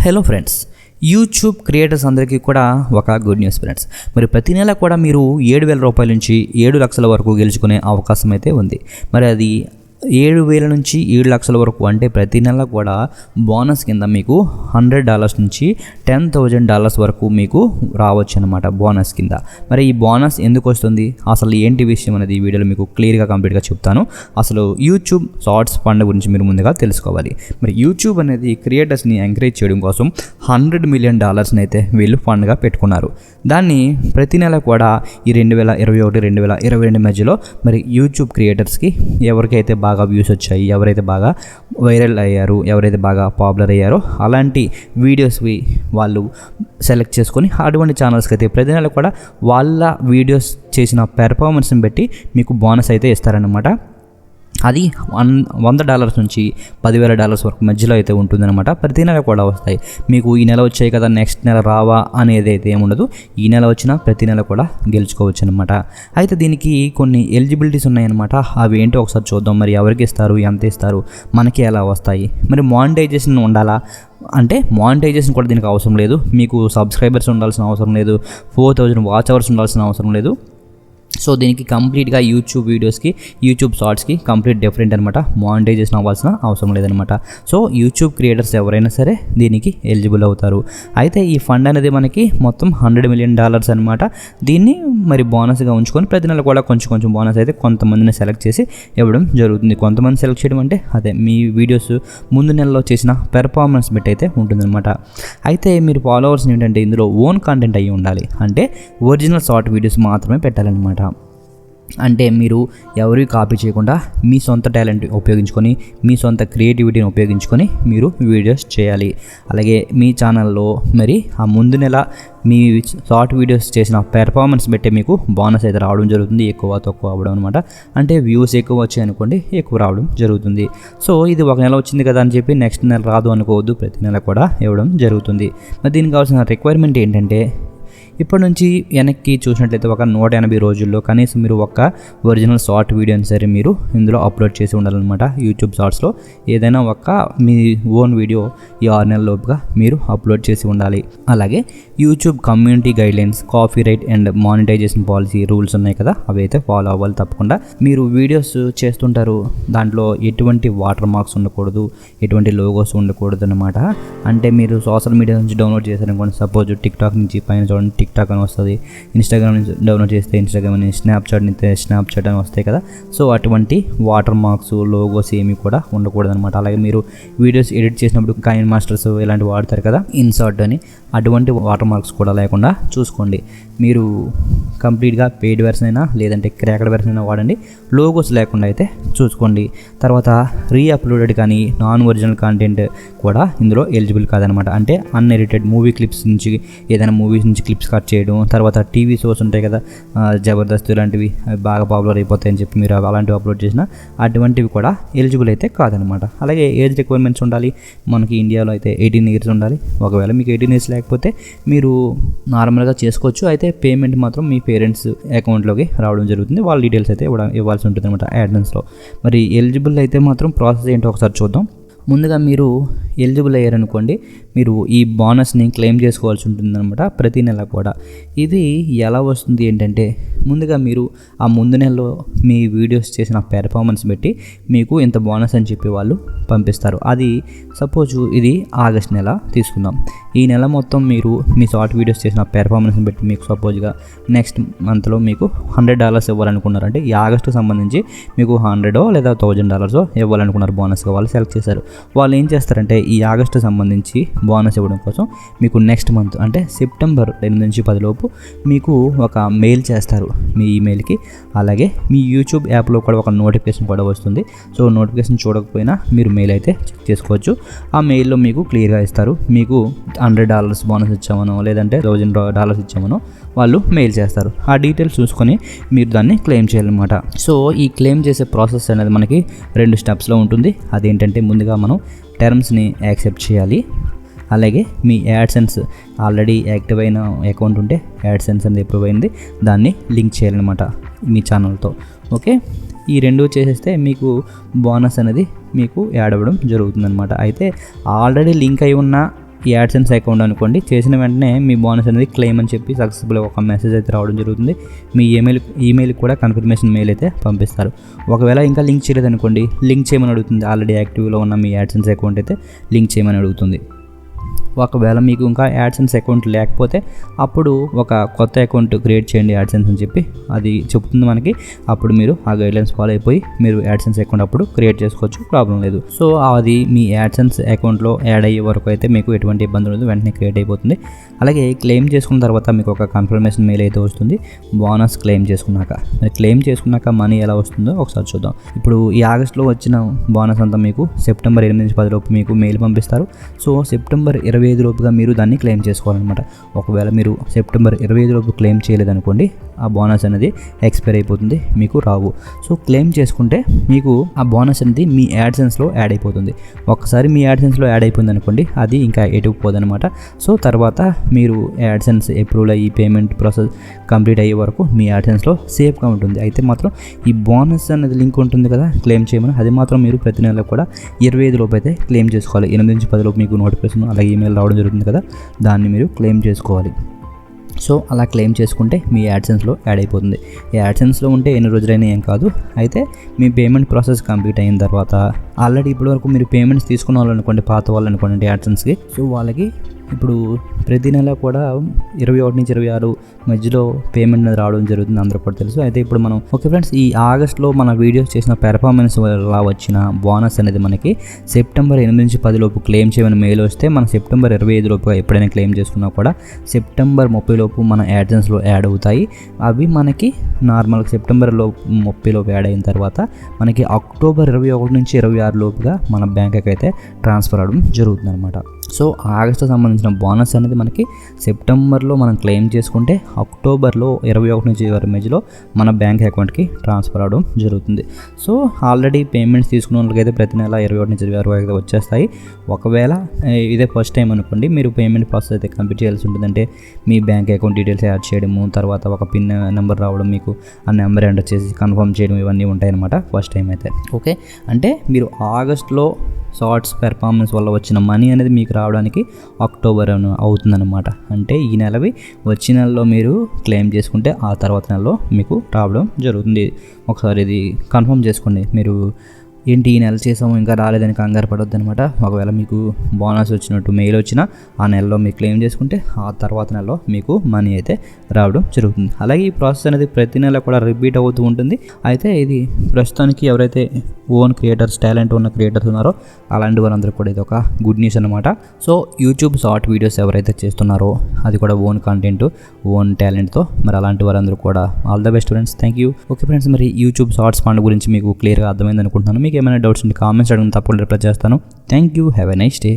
Hello friends, YouTube creators అందరికీ కూడా ఒక గుడ్ న్యూస్ ఫ్రెండ్స్. మరి ప్రతి నెల కూడా మీరు 7,000 రూపాయల నుంచి 7 లక్షల వరకు గెలుచుకునే అవకాశం అయితే ఉంది. మరి అది 7,000 నుంచి 7 లక్షల వరకు అంటే ప్రతి నెల కూడా బోనస్ కింద మీకు $100 నుంచి $10,000 వరకు మీకు రావచ్చు అనమాట బోనస్ కింద. మరి ఈ బోనస్ ఎందుకు వస్తుంది, అసలు ఏంటి విషయం అనేది ఈ వీడియోలో మీకు క్లియర్గా కంప్లీట్గా చెప్తాను. అసలు యూట్యూబ్ షార్ట్స్ ఫండ్ గురించి మీరు ముందుగా తెలుసుకోవాలి. మరి యూట్యూబ్ అనేది క్రియేటర్స్ని ఎంకరేజ్ చేయడం కోసం $100 మిలియన్ అయితే వీళ్ళు ఫండ్గా పెట్టుకున్నారు. దాన్ని ప్రతి నెల కూడా ఈ 2021-2022 మధ్యలో మరి యూట్యూబ్ క్రియేటర్స్కి ఎవరికైతే బాగా వ్యూస్ వచ్చాయి, ఎవరైతే బాగా వైరల్ అయ్యారు, ఎవరైతే బాగా పాపులర్ అయ్యారో అలాంటి వీడియోస్వి వాళ్ళు సెలెక్ట్ చేసుకొని అటువంటి ఛానల్స్కి అయితే ప్రతి నెల కూడా వాళ్ళ వీడియోస్ చేసిన పెర్ఫార్మెన్స్ని బట్టి మీకు బోనస్ అయితే ఇస్తారనమాట. అది $100 నుంచి $10,000 వరకు మధ్యలో అయితే ఉంటుందన్నమాట. ప్రతి నెల కూడా వస్తాయి. మీకు ఈ నెల వచ్చాయి కదా నెక్స్ట్ నెల రావా అనేది అయితే ఏముండదు. ఈ నెల వచ్చినా ప్రతి నెల కూడా గెలుచుకోవచ్చు అనమాట. అయితే దీనికి కొన్ని ఎలిజిబిలిటీస్ ఉన్నాయన్నమాట. అవి ఏంటో ఒకసారి చూద్దాం. మరి ఎవరికి ఇస్తారు, ఎంత ఇస్తారు, మనకి ఎలా వస్తాయి. మరి మానిటైజేషన్ ఉండాలా అంటే మానిటైజేషన్ కూడా దీనికి అవసరం లేదు. మీకు సబ్స్క్రైబర్స్ ఉండాల్సిన అవసరం లేదు, 4,000 వాచ్ అవర్స్ ఉండాల్సిన అవసరం లేదు. సో దీనికి కంప్లీట్గా యూట్యూబ్ వీడియోస్కి, యూట్యూబ్ షార్ట్స్కి కంప్లీట్ డిఫరెంట్ అనమాట. మానిటైజేషన్ అవ్వాల్సిన అవసరం లేదనమాట. సో యూట్యూబ్ క్రియేటర్స్ ఎవరైనా సరే దీనికి ఎలిజిబుల్ అవుతారు. అయితే ఈ ఫండ్ అనేది మనకి మొత్తం $100 మిలియన్ అనమాట. దీన్ని మరి బోనస్గా ఉంచుకొని ప్రతి నెల కూడా కొంచెం బోనస్ అయితే కొంతమందిని సెలెక్ట్ చేసి ఇవ్వడం జరుగుతుంది. కొంతమంది సెలెక్ట్ చేయడం అంటే అదే మీ వీడియోస్ ముందు నెలలో చేసిన పెర్ఫార్మెన్స్ బట్టి అయితే ఉంటుందన్నమాట. అయితే మీరు ఫాలోవర్స్ ఏంటంటే ఇందులో ఓన్ కంటెంట్ అయ్యి ఉండాలి. అంటే ఒరిజినల్ షార్ట్ వీడియోస్ మాత్రమే పెట్టాలన్నమాట. అంటే మీరు ఎవరి కాపీ చేయకుండా మీ సొంత టాలెంట్ ఉపయోగించుకొని, మీ సొంత క్రియేటివిటీని ఉపయోగించుకొని మీరు వీడియోస్ చేయాలి. అలాగే మీ ఛానల్లో మరి ఆ ముందు నెల మీ షార్ట్ వీడియోస్ చేసిన పెర్ఫార్మెన్స్ బట్టే మీకు బోనస్ అయితే రావడం జరుగుతుంది. ఎక్కువ తక్కువ అవ్వడం అనమాట. అంటే వ్యూస్ ఎక్కువ వచ్చాయి అనుకోండి, ఎక్కువ రావడం జరుగుతుంది. సో ఇది ఒక నెల వచ్చింది కదా అని చెప్పి నెక్స్ట్ నెల రాదు అనుకోవద్దు. ప్రతి నెల కూడా ఇవ్వడం జరుగుతుంది. మరి దీనికి కావాల్సిన రిక్వైర్మెంట్ ఏంటంటే ఇప్పటి నుంచి వెనక్కి చూసినట్లయితే ఒక 180 రోజుల్లో కనీసం మీరు ఒక ఒరిజినల్ షార్ట్ వీడియోని సరే మీరు ఇందులో అప్లోడ్ చేసి ఉండాలన్నమాట. యూట్యూబ్ షార్ట్స్లో ఏదైనా ఒక మీ ఓన్ వీడియో ఈ 6 నెలల లోపుగా మీరు అప్లోడ్ చేసి ఉండాలి. అలాగే YouTube community guidelines, copyright and monetisation policy rules ఉన్నాయి కదా, అవి అయితే ఫాలో అవ్వాలి తప్పకుండా. మీరు వీడియోస్ చేస్తుంటారు, దాంట్లో ఎటువంటి వాటర్ మార్క్స్ ఉండకూడదు, ఎటువంటి లోగోస్ ఉండకూడదు అనమాట. అంటే మీరు సోషల్ మీడియా నుంచి డౌన్లోడ్ చేశారనుకోండి, సపోజ్ టిక్టాక్ నుంచి పైన చూడండి టిక్టాక్ అని వస్తుంది, ఇన్స్టాగ్రామ్ నుంచి డౌన్లోడ్ చేస్తే ఇన్స్టాగ్రామ్ అని, స్నాప్చాట్ నుంచి స్నాప్చాట్ అని వస్తాయి కదా. సో అటువంటి వాటర్ మార్క్స్, లోగోస్ ఏమి కూడా ఉండకూడదు అనమాట. అలాగే మీరు వీడియోస్ ఎడిట్ చేసినప్పుడు కైన్ మాస్టర్స్ ఇలాంటివి వాడతారు కదా, ఇన్సర్ట్ అని, అటువంటి వాటర్ మార్క్స్ కూడా లేకుండా చూసుకోండి. మీరు కంప్లీట్గా పెయిడ్ వెర్షన్ అయినా లేదంటే క్రాక్డ్ వెర్షన్ అయినా వాడండి, లోగోస్ లేకుండా అయితే చూసుకోండి. తర్వాత రీఅప్లోడెడ్ కానీ నాన్ ఒరిజినల్ కంటెంట్ కూడా ఇందులో ఎలిజిబుల్ కాదనమాట. అంటే అన్ఎడిటెడ్ మూవీ క్లిప్స్ నుంచి, ఏదైనా మూవీస్ నుంచి క్లిప్స్ కట్ చేయడం, తర్వాత టీవీ షోస్ ఉంటాయి కదా, జబర్దస్త్ ఇలాంటివి బాగా పాపులర్ అయిపోతాయని చెప్పి మీరు అలాంటివి అప్లోడ్ చేసినా అటువంటివి కూడా ఎలిజిబుల్ అయితే కాదనమాట. అలాగే ఏజ్ రిక్వైర్మెంట్స్ ఉండాలి. మనకి ఇండియాలో అయితే 18 ఇయర్స్ ఉండాలి. ఒకవేళ మీకు 18 ఇయర్స్ లేకపోతే మీరు నార్మల్గా చేసుకోవచ్చు. అయితే పేమెంట్ మాత్రం మీ పేరెంట్స్ అకౌంట్లోకి రావడం జరుగుతుంది. వాళ్ళ డీటెయిల్స్ అయితే ఇవ్వాల్సి ఉంటుంది అనమాట యాడ్సెన్స్లో. మరి ఎలిజిబుల్ అయితే మాత్రం ప్రాసెస్ ఏంటో ఒకసారి చూద్దాం. ముందుగా మీరు ఎలిజిబుల్ అయ్యారనుకోండి, మీరు ఈ బోనస్ని క్లెయిమ్ చేసుకోవాల్సి ఉంటుందన్నమాట ప్రతి నెల కూడా. ఇది ఎలా వస్తుంది ఏంటంటే, ముందుగా మీరు ఆ ముందు నెలలో మీ వీడియోస్ చేసిన పెర్ఫార్మెన్స్ బట్టి మీకు ఇంత బోనస్ అని చెప్పి వాళ్ళు పంపిస్తారు. అది సపోజ్ ఇది ఆగస్ట్ నెల తీసుకుందాం. ఈ నెల మొత్తం మీరు మీ షార్ట్ వీడియోస్ చేసిన పెర్ఫార్మెన్స్ని బట్టి మీకు సపోజ్గా నెక్స్ట్ మంత్లో మీకు $100 ఇవ్వాలనుకున్నారంటే ఈ ఆగస్టుకు సంబంధించి మీకు $100 లేదా $1,000 ఇవ్వాలనుకున్నారు బోనస్గా వాళ్ళు సెలెక్ట్ చేశారు. వాళ్ళు ఏం చేస్తారంటే ఈ ఆగస్టు సంబంధించి బోనస్ ఇవ్వడం కోసం మీకు నెక్స్ట్ మంత్ అంటే సెప్టెంబర్ 8 నుంచి 10 లోపు మీకు ఒక మెయిల్ చేస్తారు మీ ఈమెయిల్కి. అలాగే మీ యూట్యూబ్ యాప్లో కూడా ఒక నోటిఫికేషన్ కూడా వస్తుంది. సో నోటిఫికేషన్ చూడకపోయినా మీరు మెయిల్ అయితే చెక్ చేసుకోవచ్చు. ఆ మెయిల్లో మీకు క్లియర్గా ఇస్తారు. మీకు $100 బోనస్ ఇచ్చామనో లేదంటే $1,000 ఇచ్చామనో వాళ్ళు మెయిల్ చేస్తారు. ఆ డీటెయిల్స్ చూసుకొని మీరు దాన్ని క్లెయిమ్ చేయాలన్నమాట. సో ఈ క్లెయిమ్ చేసే ప్రాసెస్ అనేది మనకి 2 స్టెప్స్లో ఉంటుంది. అదేంటంటే ముందుగా మనం టర్మ్స్ని యాక్సెప్ట్ చేయాలి. అలాగే మీ యాడ్సెన్స్ ఆల్రెడీ యాక్టివ్ అయిన అకౌంట్ ఉంటే యాడ్సెన్స్ అనేది అప్రూవ్ అయింది, దాన్ని లింక్ చేయాలన్నమాట మీ ఛానల్తో. ఓకే, ఈ రెండు చేసేస్తే మీకు బోనస్ అనేది మీకు యాడ్ అవ్వడం జరుగుతుందన్నమాట. అయితే ఆల్రెడీ లింక్ అయి ఉన్న ఈ యాడ్సెన్స్ అకౌంట్ అనుకోండి, చేసిన వెంటనే మీ బోనస్ అనేది క్లెయిమ్ అని చెప్పి సక్సెస్ఫుల్ ఒక మెసేజ్ అయితే రావడం జరుగుతుంది. మీ ఈమెయిల్ కూడా కన్ఫర్మేషన్ మెయిల్ అయితే పంపిస్తారు. ఒకవేళ ఇంకా లింక్ చేయలేదనుకోండి, లింక్ చేయమని అడుగుతుంది. ఆల్రెడీ యాక్టివ్లో ఉన్న మీ యాడ్సెన్స్ అకౌంట్ అయితే లింక్ చేయమని అడుగుతుంది. ఒకవేళ మీకు ఇంకా యాడ్సెన్స్ అకౌంట్ లేకపోతే అప్పుడు ఒక కొత్త అకౌంట్ క్రియేట్ చేయండి యాడ్సెన్స్ అని చెప్పి అది చెప్తుంది మనకి. అప్పుడు మీరు ఆ గైడ్లైన్స్ ఫాలో అయిపోయి మీరు యాడ్సెన్స్ అకౌంట్ అప్పుడు క్రియేట్ చేసుకోవచ్చు, ప్రాబ్లం లేదు. సో అది మీ యాడ్సెన్స్ అకౌంట్లో యాడ్ అయ్యే వరకు అయితే మీకు ఎటువంటి ఇబ్బంది ఉండదు, వెంటనే క్రియేట్ అయిపోతుంది. అలాగే క్లెయిమ్ చేసుకున్న తర్వాత మీకు ఒక కన్ఫర్మేషన్ మెయిల్ అయితే వస్తుంది బోనస్ క్లెయిమ్ చేసుకున్నాక. మరి క్లెయిమ్ చేసుకున్నాక మనీ ఎలా వస్తుందో ఒకసారి చూద్దాం. ఇప్పుడు ఈ ఆగస్టులో వచ్చిన బోనస్ అంతా మీకు సెప్టెంబర్ 8 నుంచి 10 లోపు మీకు మెయిల్ పంపిస్తారు. సో సెప్టెంబర్ 25 లోపుగా మీరు దాన్ని క్లెయిమ్ చేసుకోవాలన్నమాట. ఒకవేళ మీరు సెప్టెంబర్ 25 లోపు క్లెయిమ్ చేయలేదనుకోండి, ఆ బోనస్ అనేది ఎక్స్పైర్ అయిపోతుంది, మీకు రావు. సో క్లెయిమ్ చేసుకుంటే మీకు ఆ బోనస్ అనేది మీ యాడ్సెన్స్లో యాడ్ అయిపోతుంది. ఒకసారి మీ యాడ్సెన్స్లో యాడ్ అయిపోయింది అనుకోండి, అది ఇంకా ఎటుకు పోదనమాట. సో తర్వాత మీరు యాడ్సెన్స్ అప్రూవల్ అయ్యి పేమెంట్ ప్రాసెస్ కంప్లీట్ అయ్యే వరకు మీ యాడ్సెన్స్లో సేఫ్గా ఉంటుంది. అయితే మాత్రం ఈ బోనస్ అనేది లింక్ ఉంటుంది కదా క్లెయిమ్ చేయమని, అది మాత్రం మీరు ప్రతి నెల కూడా 25 లోపు అయితే క్లెయిమ్ చేసుకోవాలి. 8 నుంచి 10 లోపు మీకు నోటిఫికేషన్ అలాగే ఈమెయిల్ రావడం జరుగుతుంది కదా, దాన్ని మీరు క్లెయిమ్ చేసుకోవాలి. సో అలా క్లెయిమ్ చేసుకుంటే మీ యాడ్సెన్స్లో యాడ్ అయిపోతుంది. ఈ యాడ్సెన్స్లో ఉంటే ఎన్ని రోజులైనా ఏం కాదు. అయితే మీ పేమెంట్ ప్రాసెస్ కంప్లీట్ అయిన తర్వాత ఆల్రెడీ ఇప్పటివరకు మీరు పేమెంట్స్ తీసుకున్న వాళ్ళు అనుకోండి, పాత వాళ్ళు అనుకోండి యాడ్సెన్స్కి, సో వాళ్ళకి ఇప్పుడు ప్రతి నెల కూడా 21 నుంచి 26 మధ్యలో పేమెంట్ అనేది రావడం జరుగుతుంది, అందరూ కూడా తెలుసు. అయితే ఇప్పుడు మనం ఓకే ఫ్రెండ్స్, ఈ ఆగస్ట్లో మన వీడియోస్ చేసిన పెర్ఫార్మెన్స్ వల్ల వచ్చిన బోనస్ అనేది మనకి సెప్టెంబర్ 8 నుంచి 10 లోపు క్లెయిమ్ చేయమని మెయిల్ వస్తే మనం సెప్టెంబర్ 25 లోపుగా ఎప్పుడైనా క్లెయిమ్ చేసుకున్నా కూడా సెప్టెంబర్ 30 లోపు మన యాడ్సెన్స్లో యాడ్ అవుతాయి. అవి మనకి నార్మల్గా సెప్టెంబర్ 30 లోపు యాడ్ అయిన తర్వాత మనకి అక్టోబర్ 21 నుంచి 26 లోపుగా మన బ్యాంక్కి అయితే ట్రాన్స్ఫర్ అవడం జరుగుతుంది అనమాట. సో ఆగస్టు సంబంధించిన బోనస్ అనేది మనకి సెప్టెంబర్లో మనం క్లెయిమ్ చేసుకుంటే అక్టోబర్లో 21 నుంచి 26 మధ్యలో మన బ్యాంక్ అకౌంట్కి ట్రాన్స్ఫర్ అవడం జరుగుతుంది. సో ఆల్రెడీ పేమెంట్స్ తీసుకున్న వాళ్ళకైతే ప్రతి నెల 21 నుంచి 26 అయితే వచ్చేస్తాయి. ఒకవేళ ఇదే ఫస్ట్ టైం అనుకోండి, మీరు పేమెంట్ ప్రాసెస్ అయితే కంప్లీట్ చేయాల్సి ఉంటుందంటే మీ బ్యాంక్ అకౌంట్ డీటెయిల్స్ యాడ్ చేయడము, తర్వాత ఒక పిన్ నెంబర్ రావడం, మీకు ఆ నెంబర్ ఎంటర్ చేసి కన్ఫర్మ్ చేయడం, ఇవన్నీ ఉంటాయన్నమాట ఫస్ట్ టైం అయితే. ఓకే, అంటే మీరు ఆగస్ట్లో షార్ట్స్ పెర్ఫార్మెన్స్ వల్ల వచ్చిన మనీ అనేది మీకు రావడానికి అక్టోబర్ అవుతుందన్నమాట. అంటే ఈ నెలవి వచ్చే నెలలో మీరు క్లెయిమ్ చేసుకుంటే ఆ తర్వాత నెలలో మీకు రావడం జరుగుతుంది. ఒకసారి ఇది కన్ఫర్మ్ చేసుకోండి. మీరు ఏంటి ఈ నెల చేసాము ఇంకా రాలేదని కంగారు పడొద్దు అనమాట. ఒకవేళ మీకు బోనస్ వచ్చినట్టు మెయిల్ వచ్చినా ఆ నెలలో మీరు క్లెయిమ్ చేసుకుంటే ఆ తర్వాత నెలలో మీకు మనీ అయితే రావడం జరుగుతుంది. అలాగే ఈ ప్రాసెస్ అనేది ప్రతి నెల కూడా రిపీట్ అవుతూ ఉంటుంది. అయితే ఇది ప్రస్తుతానికి ఎవరైతే ఓన్ క్రియేటర్స్, టాలెంట్ ఉన్న క్రియేటర్స్ ఉన్నారో అలాంటి వారందరూ కూడా ఇది ఒక గుడ్ న్యూస్ అనమాట. సో యూట్యూబ్ షార్ట్ వీడియోస్ ఎవరైతే చేస్తున్నారో అది కూడా ఓన్ కంటెంట్, ఓన్ టాలెంట్తో, మరి అలాంటి వారందరూ కూడా all the best friends. Thank you. Okay friends, మరి యూట్యూబ్ షార్ట్స్ ఫండ్ గురించి మీకు క్లియర్గా అర్థమైంది అనుకుంటున్నాను. మీకు ఏమైనా డౌట్స్ ఉంటే కామెంట్స్ అడగండి, తప్పకుండా రిప్లై చేస్తాను. Thank you. Have a nice day.